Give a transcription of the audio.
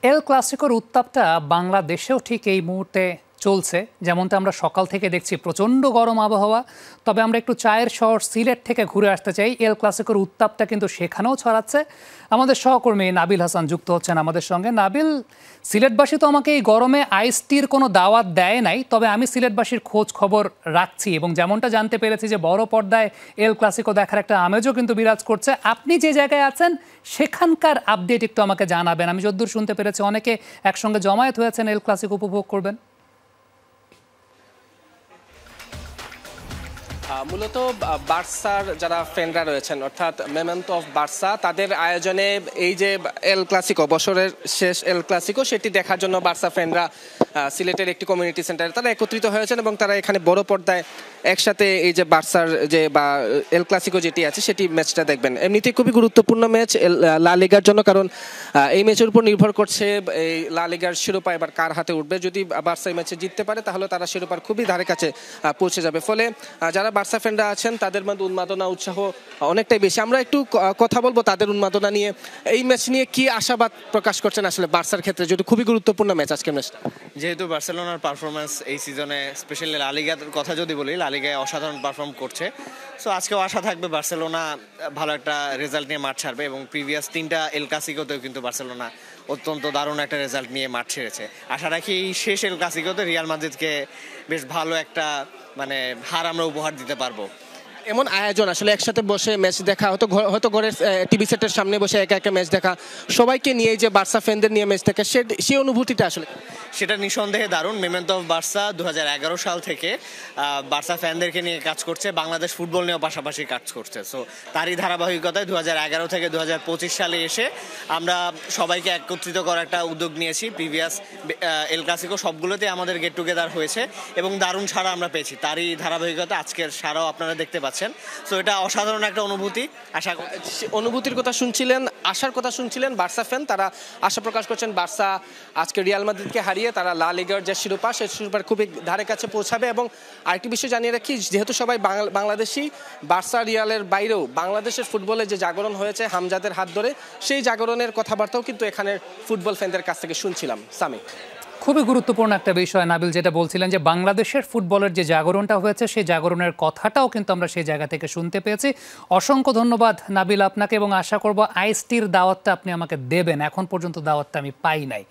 এল ক্লাসিকোর উত্তাপটা বাংলাদেশেও ঠিক এই মুহূর্তে চলছে। যেমনটা আমরা সকাল থেকে দেখছি প্রচণ্ড গরম আবহাওয়া। তবে আমরা একটু চায়ের শহর সিলেট থেকে ঘুরে আসতে চাই। এল ক্লাসিকোর উত্তাপটা কিন্তু সেখানেও ছড়াচ্ছে। আমাদের সহকর্মী নাবিল হাসান যুক্ত হচ্ছেন আমাদের সঙ্গে। নাবিল, সিলেটবাসী তো আমাকে এই গরমে আইস টির কোনো দাওয়াত দেয় নাই, তবে আমি সিলেটবাসীর খোঁজ খবর রাখছি এবং যেমনটা জানতে পেরেছি যে বড় পর্দায় এল ক্লাসিকো দেখার একটা আমেজও কিন্তু বিরাজ করছে। আপনি যে জায়গায় আছেন সেখানকার আপডেট একটু আমাকে জানাবেন। আমি যদ্দূর শুনতে পেরেছি অনেকে একসঙ্গে জমায়েত হয়েছেন এল ক্লাসিকো উপভোগ করবেন। মূলত বার্সার যারা ফ্যানরা রয়েছেন, অর্থাৎ মেমেন্টো অফ বার্সা, তাদের আয়োজনে এই যে এল ক্লাসিকো, বছরের শেষ এল ক্লাসিকো, সেটি দেখার জন্য বার্সা ফ্যানরা সিলেটের একটি কমিউনিটি সেন্টারে তারা একত্রিত হয়েছেন এবং তারা এখানে বড় পর্দায় একসাথে এই যে বার্সার যে বা এল ক্লাসিকো যেটি আছে সেটি ম্যাচটা দেখবেন। এমনিতেই খুবই গুরুত্বপূর্ণ ম্যাচ লা লিগার জন্য, কারণ এই ম্যাচের উপর নির্ভর করছে এই লা লিগার শিরোপা এবার কার হাতে উঠবে। যদি বার্সা এই ম্যাচে জিততে পারে তাহলে তারা শিরোপার খুবই ধারে কাছে পৌঁছে যাবে। ফলে যারা বার্সা ফ্যানরা আছেন তাদের মধ্যে উন্মাদনা, উৎসাহ অনেকটাই বেশি। আমরা একটু কথা বলবো তাদের উন্মাদনা নিয়ে। এই ম্যাচ নিয়ে কি আশাবাদ প্রকাশ করছেন আসলে বার্সার ক্ষেত্রে, যদি খুবই গুরুত্বপূর্ণ ম্যাচ আজকের ম্যাচটা? যেহেতু বার্সেলোনার পারফরমেন্স এই সিজনে, স্পেশালি লা লিগার কথা যদি বলি, লা লিগায় অসাধারণ পারফর্ম করছে। সো আজকেও আশা থাকবে বার্সেলোনা ভালো একটা রেজাল্ট নিয়ে মাঠ ছাড়বে এবং প্রিভিয়াস 3টা এল ক্লাসিকোতেও কিন্তু বার্সেলোনা অত্যন্ত দারুণ একটা রেজাল্ট নিয়ে মাঠ ছেড়েছে। আশা রাখি এই শেষ এল ক্লাসিকোতে রিয়াল মাদ্রিদকে বেশ ভালো একটা হার আমরা উপহার দিতে পারবো। এমন আয়োজন আসলে একসাথে বসে ম্যাচ দেখা, হয়তো ঘরের টিভি সেটের সামনে বসে একা একা ম্যাচ দেখা, সবাইকে নিয়ে যে বার্সা ফ্যানদের নিয়ে ম্যাচ দেখা, সেই অনুভূতিটা আসলে সেটা নিঃসন্দেহে দারুণ। মেমেন্টো অফ বার্সা 2011 সাল থেকে বার্সা ফ্যানদেরকে নিয়ে কাজ করছে, বাংলাদেশ ফুটবল নিয়েও পাশাপাশি কাজ করছে। সো তারই ধারাবাহিকতায় 2011 থেকে 2025 সালে এসে আমরা সবাইকে একত্রিত করার একটা উদ্যোগ নিয়েছি। প্রিভিয়াস এল ক্লাসিকো সবগুলোতে আমাদের গেট টুগেদার হয়েছে এবং দারুণ সাড়া আমরা পেয়েছি। তারই ধারাবাহিকতা আজকের সাড়াও আপনারা দেখতে পাচ্ছেন। সো এটা অসাধারণ একটা অনুভূতি। অনুভূতির কথা শুনছিলেন, আশার কথা শুনছিলেন বার্সা ফ্যান, তারা আশা প্রকাশ করছেন বার্সা আজকে রিয়াল মাদ্রিদকে হারিয়ে তারা লা লিগার যে শিরোপা, সেই শিরোপার খুবই ধারে কাছে পৌঁছাবে। এবং আরেকটি বিষয় জানিয়ে রাখি, যেহেতু সবাই বাংলাদেশি, বার্সা রিয়ালের বাইরেও বাংলাদেশের ফুটবলে যে জাগরণ হয়েছে হামজাদের হাত ধরে, সেই জাগরণের কথাবার্তাও কিন্তু এখানের ফুটবল ফ্যানদের কাছ থেকে শুনছিলাম। সামি, খুবই গুরুত্বপূর্ণ একটা বিষয় নাবিল যেটা বলছিলেন, যে বাংলাদেশের ফুটবলের যে জাগরণটা হয়েছে সেই জাগরণের কথাটাও কিন্তু আমরা সেই জায়গা থেকে শুনতে পেয়েছি। অসংখ্য ধন্যবাদ নাবিল আপনাকে, এবং আশা করব আইস টির দাওয়াতটা আপনি আমাকে দেবেন। এখন পর্যন্ত দাওয়াতটা আমি পাই নাই।